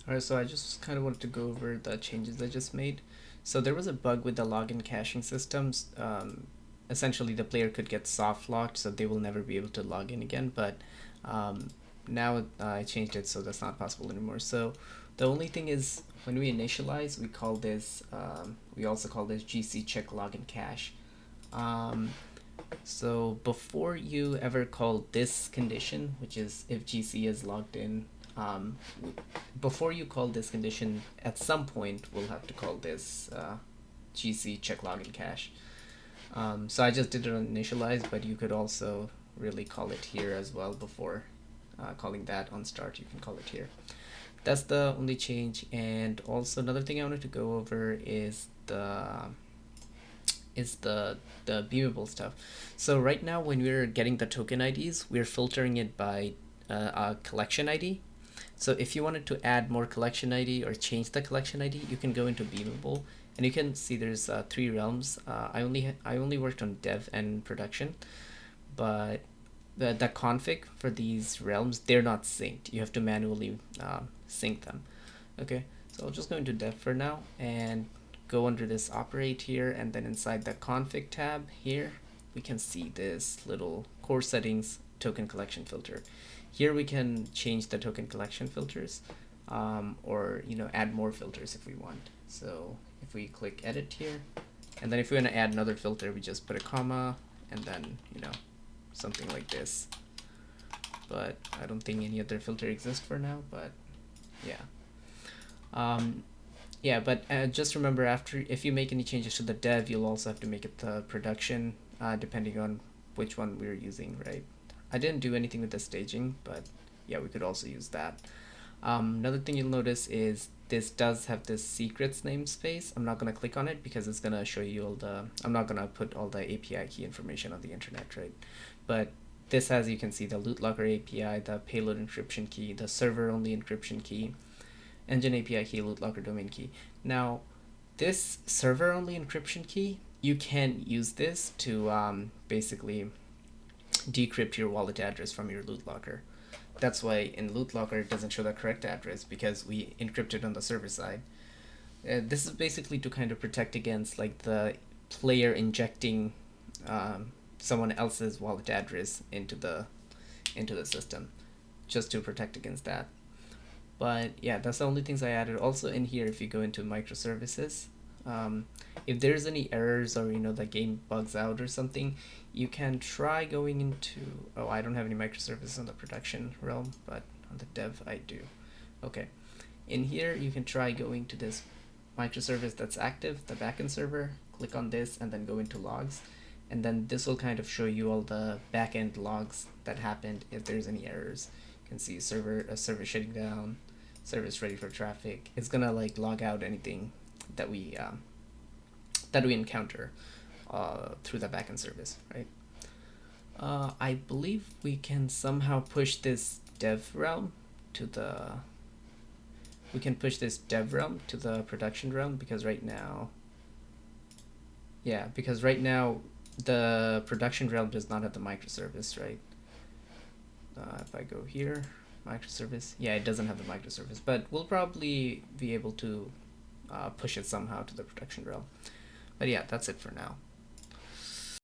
Alright, so I just kind of wanted to go over the changes I just made. So there was a bug with the login caching systems. Essentially, the player could get soft locked, so they will never be able to log in again. But um, now I changed it, so that's not possible anymore. So the only thing is, when we initialize, we call this. We also call this GC check login cache. Um, so before you ever call this condition, which is if GC is logged in, um, before you call this condition, at some point we'll have to call this GC check login cache. So I just did it on initialize, but you could also really call it here as well before calling that on start. You can call it here. That's the only change. And also another thing I wanted to go over is the viewable stuff. So right now when we're getting the token IDs, we're filtering it by a collection ID. So if you wanted to add more collection ID or change the collection ID, you can go into Beamable, and you can see there's three realms. I only worked on dev and production, but the config for these realms, they're not synced. You have to manually sync them. Okay, so I'll just go into dev for now and go under this operate here, and then inside the config tab here, we can see this little core settings token collection filter. Here we can change the token collection filters, or add more filters if we want. So if we click edit here, and then if we want to add another filter, we just put a comma and then something like this. But I don't think any other filter exists for now, but yeah. Yeah, but just remember, if you make any changes to the dev, you'll also have to make it the production, depending on which one we're using, right? I didn't do anything with the staging, but yeah, we could also use that. Another thing you'll notice is this does have this secrets namespace. I'm not going to click on it because it's going to show you I'm not going to put all the API key information on the internet, right? But this has, you can see, the Loot Locker API, the payload encryption key, the server only encryption key, engine API key, Loot Locker domain key. Now, this server only encryption key, you can use this to basically decrypt your wallet address from your Loot Locker. That's why in Loot Locker it doesn't show the correct address, because we encrypted on the server side. This is basically to kind of protect against like the player injecting someone else's wallet address into the system, just to protect against that. But yeah, that's the only things I added. Also in here, if you go into microservices, if there's any errors or the game bugs out or something, you can try going into, oh, I don't have any microservices on the production realm, but on the dev I do. Okay, in here you can try going to this microservice that's active, the backend server, click on this and then go into logs, and then this will kind of show you all the backend logs that happened if there's any errors. You can see a server shutting down, service ready for traffic. It's gonna like log out anything that we encounter through the backend service, right? I believe we can somehow push this dev realm to the production realm, because right now, the production realm does not have the microservice, right? If I go here, microservice, yeah, it doesn't have the microservice, but we'll probably be able to push it somehow to the production realm. But yeah, that's it for now.